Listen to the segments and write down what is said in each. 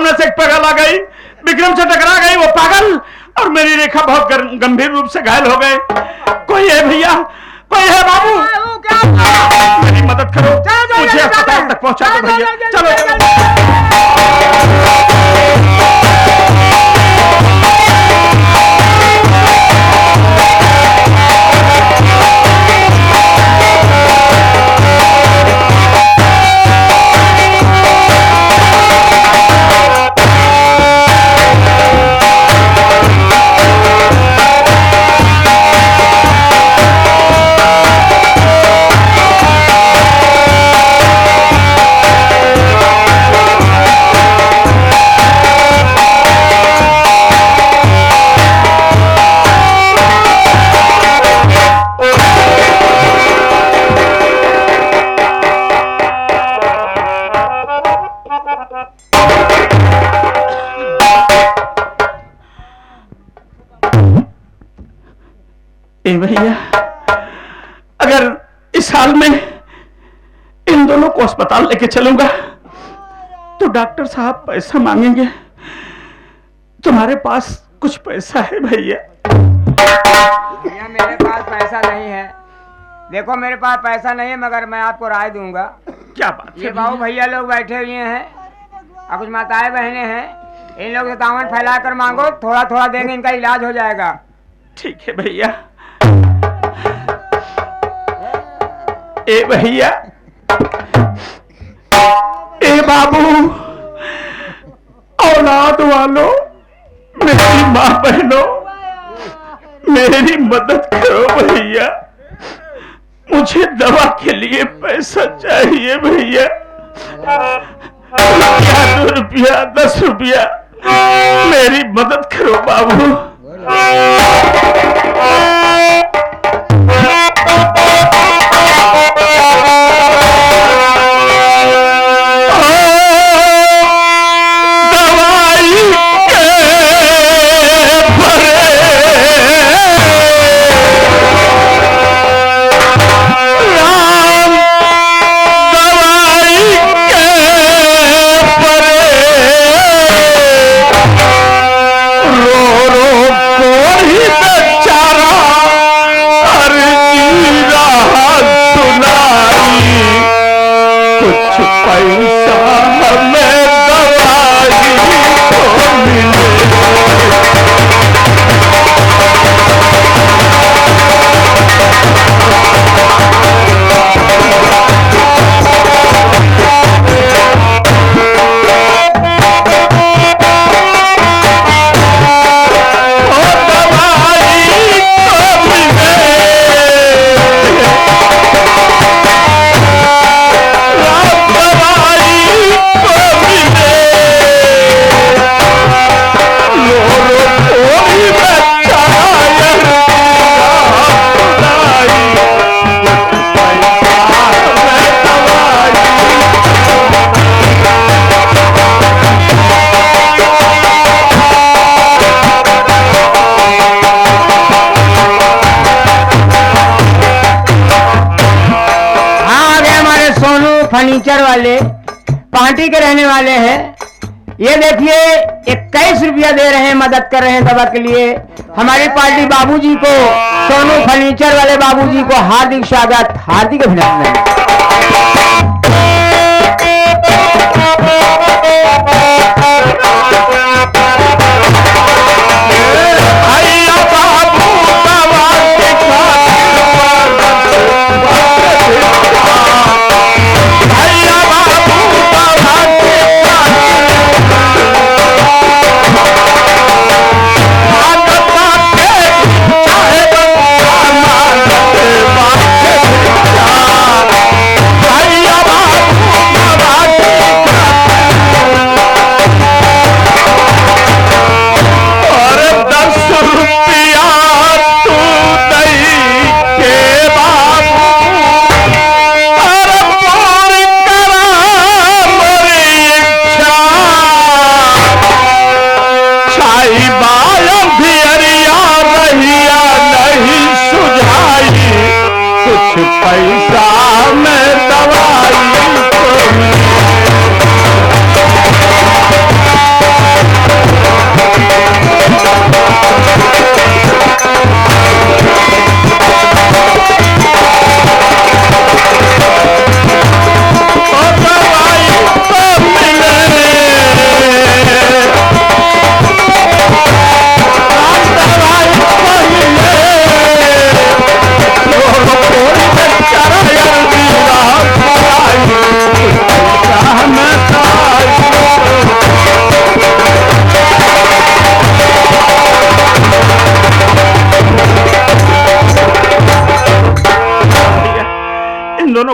सामने से एक पागल आ गई, विक्रम से टकरा गई वो पागल, और मेरी रेखा बहुत गंभीर रूप से घायल हो गए। कोई है भैया, कोई है बाबू, मेरी मदद करो, मुझे अस्पताल तक पहुंचा दो भैया। चलो भैया, अगर इस हाल में इन दोनों को अस्पताल लेके चलूंगा तो डॉक्टर साहब पैसा मांगेंगे। तुम्हारे पास कुछ पैसा है भैया? भैया मेरे पास पैसा नहीं है। देखो मेरे पास पैसा नहीं है, मगर मैं आपको राय दूंगा। क्या बात है? ये बाबू भैया लोग बैठे हुए हैं और कुछ माताएं बहनें हैं, इन लोग से दामन फैला कर मांगो, थोड़ा थोड़ा देंगे, इनका इलाज हो जाएगा। ठीक है भैया। ए भैया, ए बाबू, औलाद वालों, मेरी माँ बहनों, मेरी मदद करो भैया, मुझे दवा के लिए पैसा चाहिए भैया। 2 रुपया 10 रुपया, मेरी मदद करो बाबू। फर्नीचर वाले पार्टी के रहने वाले हैं। ये देखिए 21 रुपया दे रहे हैं, मदद कर रहे हैं दवा के लिए। हमारी पार्टी बाबूजी को, सोनू फर्नीचर वाले बाबूजी को हार्दिक स्वागत, हार्दिक अभिनंदन। भाई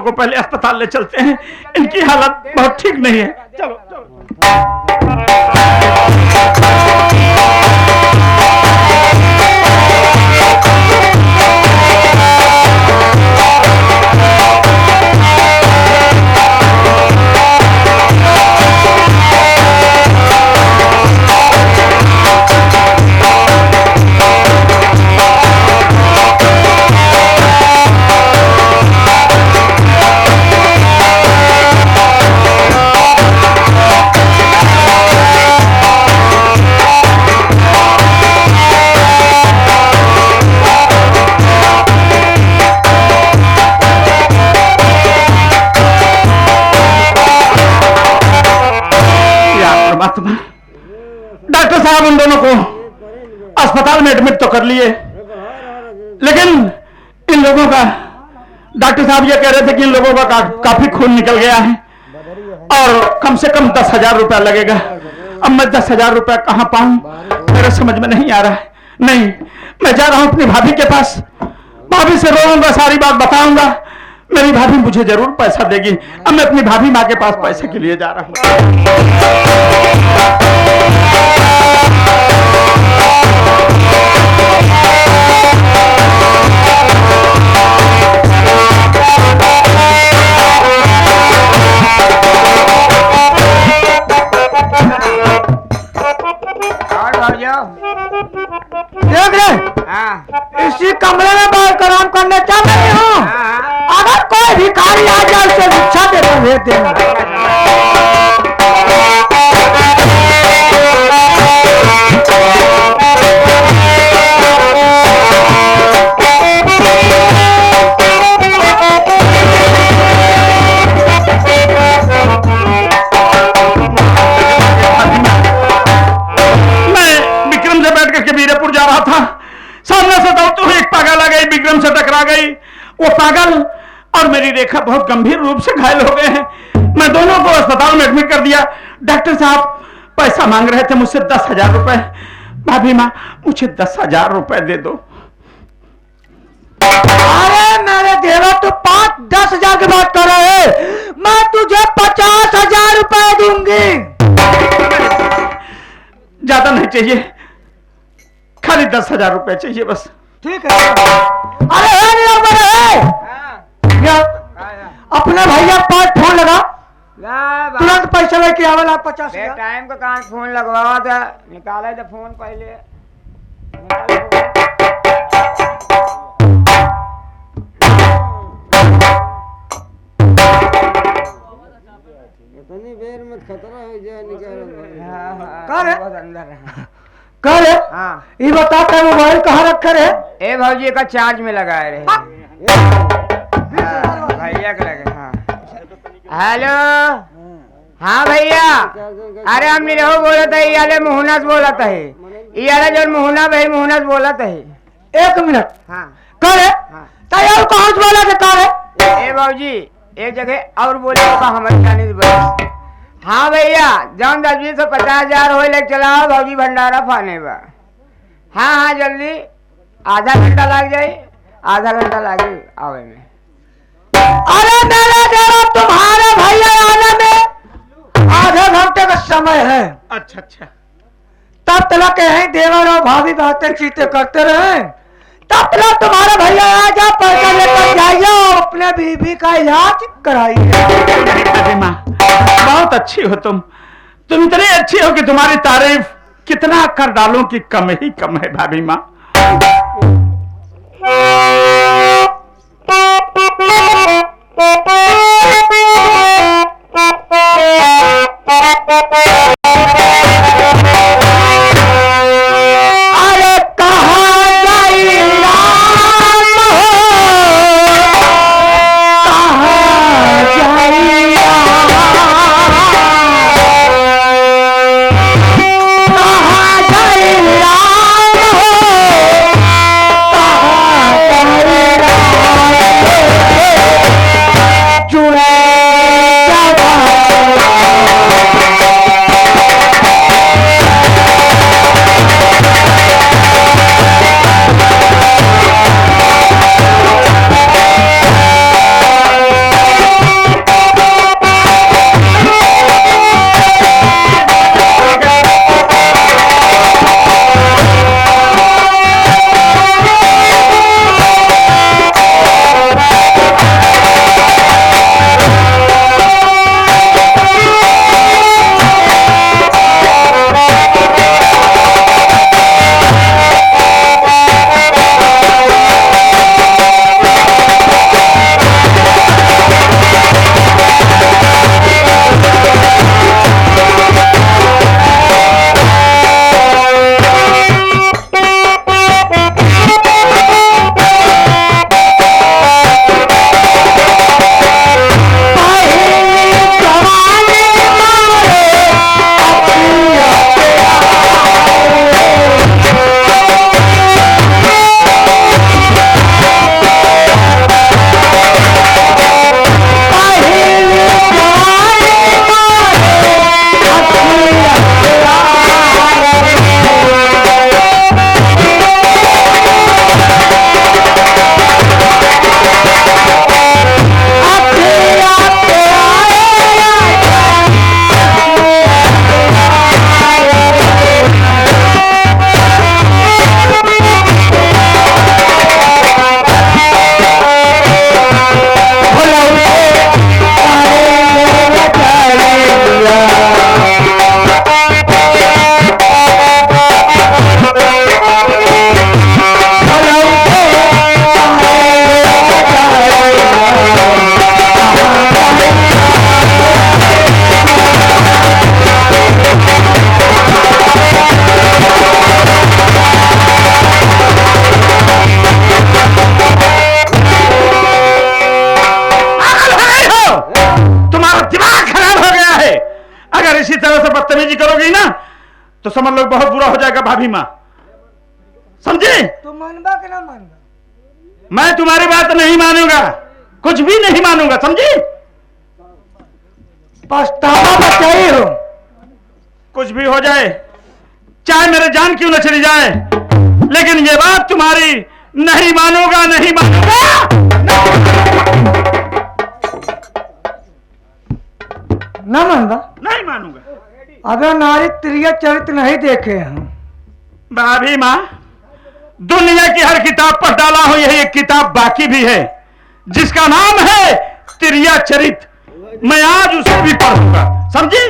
को पहले अस्पताल ले चलते हैं, इनकी हालत बहुत ठीक नहीं है। चलो चलो। डॉक्टर साहब उन दोनों को अस्पताल में एडमिट तो कर लिए, लेकिन इन लोगों का, डॉक्टर साहब ये कह रहे थे कि इन लोगों का काफी खून निकल गया है और कम से कम 10,000 रुपया लगेगा। अब मैं 10,000 रुपया कहाँ पाऊं, मेरे समझ में नहीं आ रहा है। नहीं, मैं जा रहा हूं अपनी भाभी के पास, भाभी से रोऊंगा, सारी बात बताऊंगा, मेरी भाभी मुझे जरूर पैसा देगी। अब मैं अपनी भाभी माँ के पास पैसे के लिए जा रहा हूँ। देख रहे, इसी कमरे में बैठ कर आराम करने चल रही हूँ। अगर कोई भिखारी आ जाए उसे भिक्षा देकर भेज देना। विक्रम से टकरा गई। वो पागल और मेरी रेखा बहुत गंभीर रूप से घायल हो गए हैं। मैं दोनों को अस्पताल में एडमिट कर दिया। डॉक्टर साहब पैसा मांग रहे थे मुझसे 10,000 रुपए। भाभी माँ मुझे 10,000 रुपए दे दो। अरे मेरे देवा तू 5-10,000 की बात कर रहे हैं, मैं तुझे 50,000 रुपए दूंगी। ज्यादा नहीं चाहिए, खाली 10,000 रुपए चाहिए बस। ठीक है। अरे अपने भैया पास फोन लगा, तुरंत पैसा लेके आवेला 50,000। टाइम का कहाँ फोन लगवा था, निकाला था फोन पहले। इतनी देर में खतरा हो जाए कर हाँ। ये बताता है मोबाइल कहाँ रखा है? ए भाजी का चार्ज में लगाए रहे। भैया का लगे। हाँ हेलो, हाँ भैया, अरे हम निरहु बोला था, ये मोहनस बोला था, ये जो मोहना भाई मोहनस बोला था। 1 मिनट। हाँ कर हाँ। और कहाँ से बोला था? कर ए भाजी एक जगह और बोले तो हमारे जाने दे। हाँ भैया, जौन 10-20 से 50,000 हो ले चलाओ भाजी भंडारा फाने बा। हाँ हाँ जल्दी, आधा घंटा लग जाए, आधा घंटा लगे आवे में। अरे मेरे देवा तुम्हारे भैया आने में आधे घंटे का समय है। अच्छा अच्छा। तब तक यही देवर और भाभी बातें चीतें करते रहे, तब तक तुम्हारे भैया आ जा, पैसा लेकर जाइए और अपने बीबी का इलाज कराइए। माँ बहुत अच्छी हो तुम इतनी अच्छी हो कि तुम्हारी तारीफ कितना कर डालूं कि कम ही कम है भाभी माँ। अरे कहाँ जाई राम हो, कहाँ जाई राम, कहाँ जाई राम हो, कहाँ जाई राम। से बदतमीजी करोगी ना तो समझ लो बहुत बुरा हो जाएगा भाभी माँ, समझे? तू मानबा कि ना मानबा? मैं तुम्हारी बात नहीं मानूंगा, कुछ भी नहीं मानूंगा, समझी? पछतावा बचाई हो। कुछ भी हो जाए, चाहे मेरे जान क्यों न चली जाए, लेकिन ये बात तुम्हारी नहीं मानूंगा, नहीं मानूंगा। ना मानबा? नहीं मानूंगा। अगर नारी त्रिया चरित्र नहीं देखे हम। भाभी माँ, दुनिया की हर किताब पर डाला हूं, यही एक किताब बाकी भी है जिसका नाम है त्रिया चरित। मैं आज उसे भी पढ़ूंगा, समझी?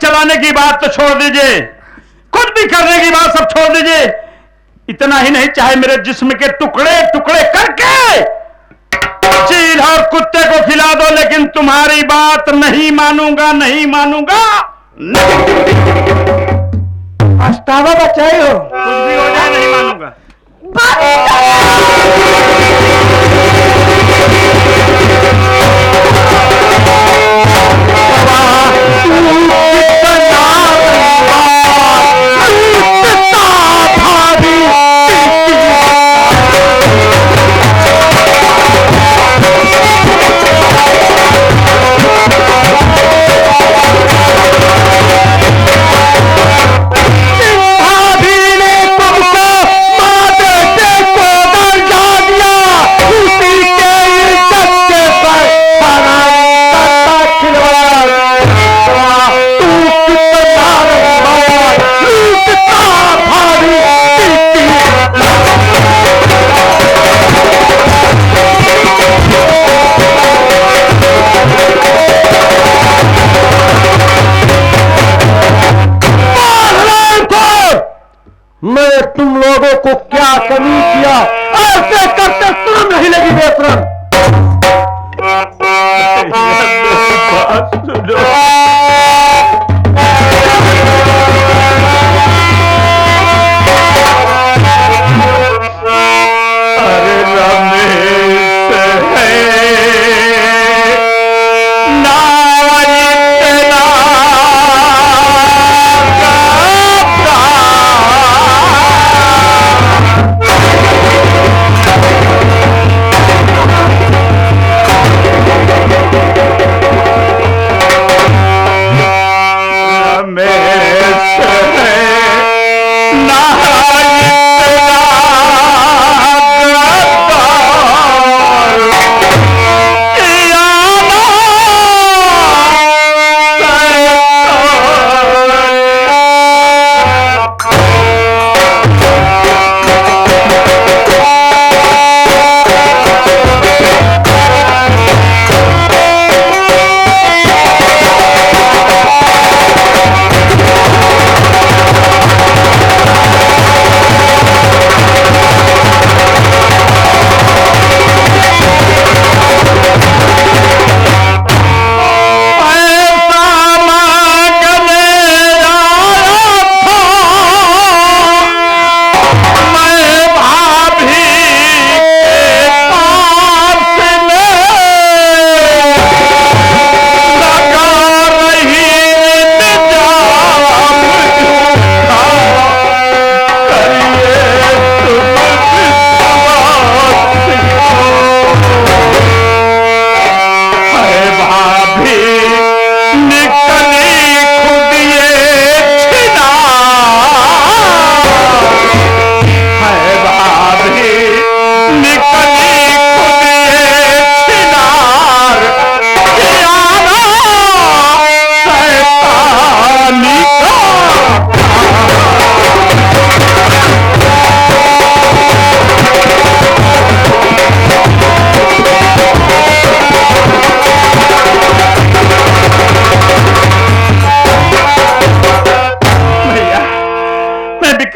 चलाने की बात तो छोड़ दीजिए, कुछ भी करने की बात सब छोड़ दीजिए। इतना ही नहीं, चाहे मेरे जिस्म के टुकड़े टुकड़े करके चील और कुत्ते को खिला दो, लेकिन तुम्हारी बात नहीं मानूंगा, नहीं मानूंगा। पछतावा बचाई हो। कुछ भी हो जाए नहीं मानूंगा। मैं तुम लोगों को क्या कमी किया, ऐसे करते शर्म नहीं लगी बेशरम।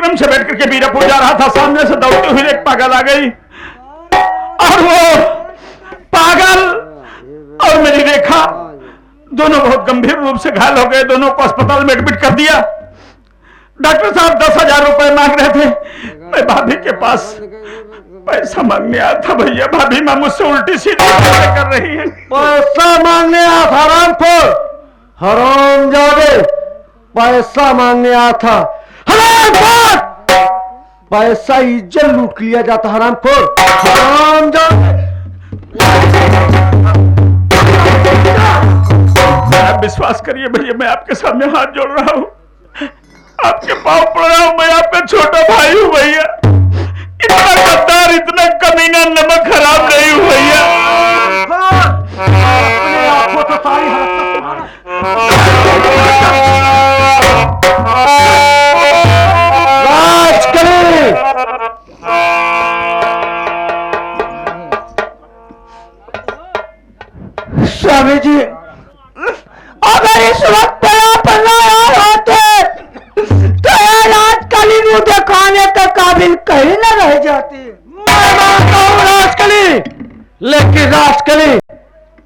विक्रम से बैठ करके वीरपुर जा रहा था, सामने से दौड़ती हुई एक पागल आ गई और वो पागल और मेरी रेखा दोनों बहुत गंभीर रूप से घायल हो गए। दोनों को अस्पताल में एडमिट कर दिया। डॉक्टर साहब 10,000 रुपए मांग रहे थे। मैं भाभी के पास पैसा मांगने आया था भैया। भाभी मां मुझसे उल्टी सीधी बातें कर रही है। पैसा मांगने आया था हरामखोर, हरामजादे, पैसा मांगने आया था हरामखोर। पैसा इज्जत लूट लिया जाता हरामखोर, हरामजादे। आप विश्वास करिए भैया, मैं आपके सामने हाथ जोड़ रहा हूँ, आपके पांव पड़ रहा हूँ। मैं आपका छोटा भाई हूँ भैया। इतना गद्दार, इतना कमीना, नमक खराब नहीं हूँ भैया। अपने आंखों से सारी हरकत राजकली, स्वामी जी, अगर इस वक्त आप ना होते तो राजकली मुंह दिखाने के काबिल कहीं न रह जाती। मैं मानता हूँ राजकली, लेकिन राजकली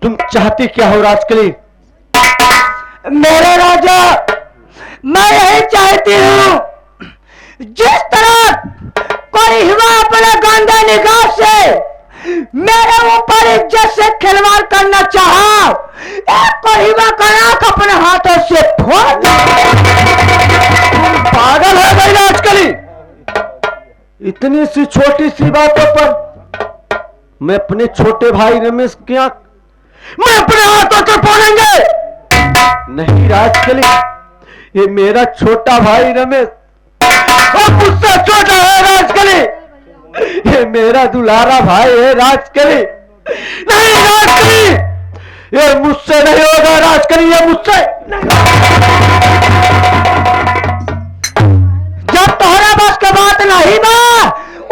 तुम चाहती क्या हो राजकली? मेरे राजा, मैं यही चाहती हूँ जिस तरह कोई हुआ अपने गंदे निगाह से मेरे ऊपर इज्जत से खिलवाड़ करना चाहा, एक कोहिमा का आंख अपने हाथों से फोड़ दे। पागल है भाई राजकली, इतनी सी छोटी सी बातों पर मैं अपने छोटे भाई रमेश की आंख मैं अपने हाथों से फोड़ेंगे? नहीं राजकली, ये मेरा छोटा भाई रमेश और मुझसे छोटा है राजकली। ये मेरा दुलारा भाई है राजकली। नहीं राजकली, ये मुझसे नहीं होगा राजकली, ये मुझसे जब तुम्हारा बस की बात नहीं बा,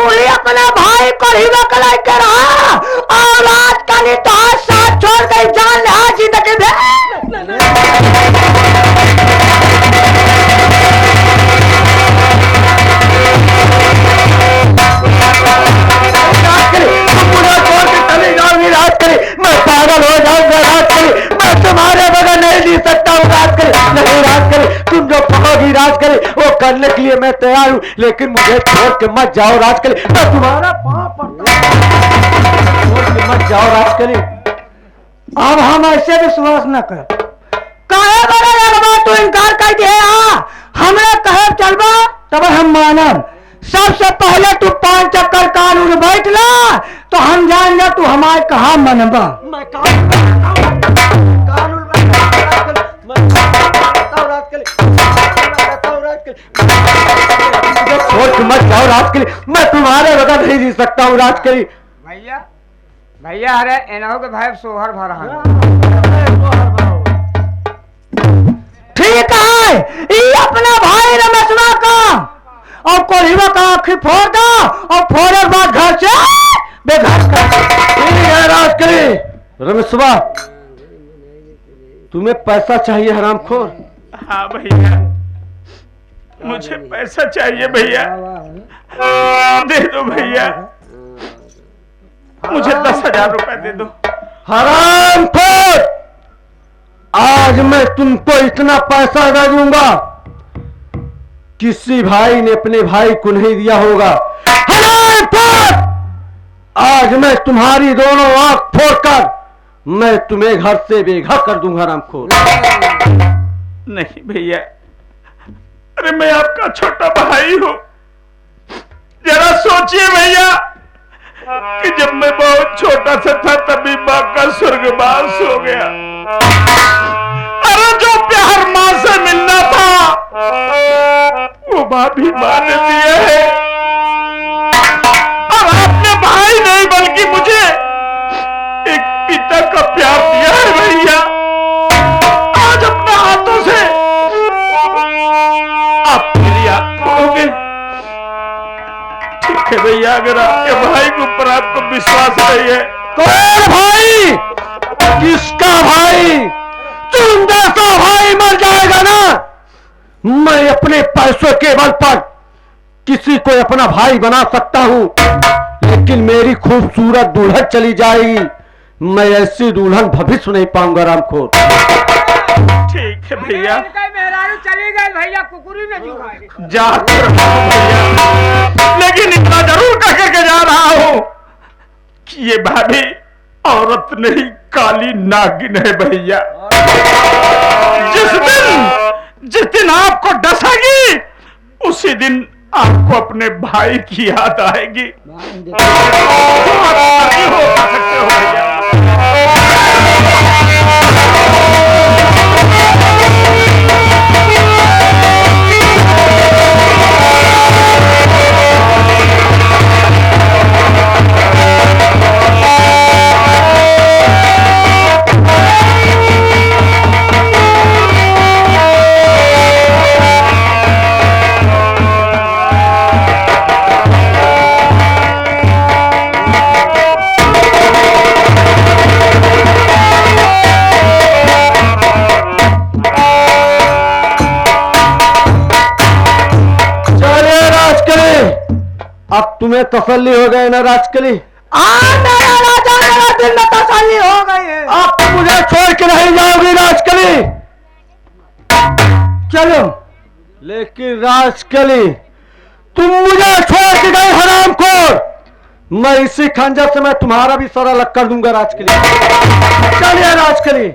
उन्हें अपने भाई को ही वकलाई कर रहा और राजकली तो साथ छोड़ गई, जान ले आज जिंदगी मैं पागल हो जाऊंगा राजकली, मैं तुम्हारे बगैर नहीं जी सकता हूँ राजकली। नहीं राजकली, तुम जो कहोगी राजकली वो करने के लिए मैं तैयार हूँ, लेकिन मुझे छोड़ के मत जाओ राजकली। मैं तुम्हारा पाँव पड़ता हूं, छोड़ के मत जाओ राजकली। अब हम ऐसे विश्वास न कर, कहे बड़ा लगवा तू इनकार कर दिया, हमने कहे चलबा तब हम मानब। सबसे पहले तू 5 चक्कर कानून बैठ ला तो हम जान जा तू हमारे कहा मनबा। मैं छोड़ के मत जाओ राजकली, मैं तुम्हारे बगैर नहीं जी सकता हूँ राजकली। भैया भैया, अरे इन्हों के भाई सोहर भर रहा ठीक है, ये अपना भाई रमेशवा का और कोहिमा का आंखें फोड़ दो और फोड़े के बाद घर से बेघर कर। ठीक है राजकली। रमेशवा, तुम्हें पैसा चाहिए हरामखोर? हाँ भैया, मुझे पैसा चाहिए भैया, दे दो भैया, मुझे 10,000 रुपए दे दो। हरामखोर, आज मैं तुमको इतना पैसा दे दूंगा किसी भाई ने अपने भाई को नहीं दिया होगा। हरामखोर, आज मैं तुम्हारी दोनों आंख फोड़कर मैं तुम्हें घर से बेघर कर दूंगा हरामखोर। नहीं भैया, अरे मैं आपका छोटा भाई हूं, जरा सोचिए भैया कि जब मैं बहुत छोटा सा था तभी माँ का स्वर्गवास हो गया। अरे जो प्यार माँ से मिलना था वो माँ भी माँ ने दिया है, और आपने भाई नहीं बल्कि मुझे एक पिता का प्यार दिया है भैया। आज अपने हाथों से आप मेरी आंख खोलोगे? ठीक है भैया, अगर आपके भाई के ऊपर आपको विश्वास नहीं है। कौन भाई? किसका भाई? तुम जैसा भाई मर जाएगा ना, मैं अपने पैसों के बल पर किसी को अपना भाई बना सकता हूँ, लेकिन मेरी खूबसूरत दुल्हन चली जाएगी, मैं ऐसी दुल्हन भविष्य नहीं पाऊंगा रामखोर। ठीक है भैया, मेहरारू चली गई भैया, कुकुरी ने दिखाई। जा तो रहा हूं भैया, लेकिन इतना जरूर कह के जा रहा हूं कि ये भाभी औरत नहीं काली नागिन है भैया। जिस दिन आपको डसेगी उसी दिन आपको अपने भाई की याद आएगी। आप नहीं हो सकते हो भैया। अब तुम्हें तसल्ली हो गई ना राजकली? मेरा राजा, मेरा दिल में तसल्ली हो गई है। अब तुम मुझे छोड़ के नहीं जाओगी राजकली? चलो, लेकिन राजकली तुम मुझे छोड़ के गए हरामखोर, मैं इसी खंजर से मैं तुम्हारा भी सर अलग कर दूंगा राजकली। चलिए राजकली।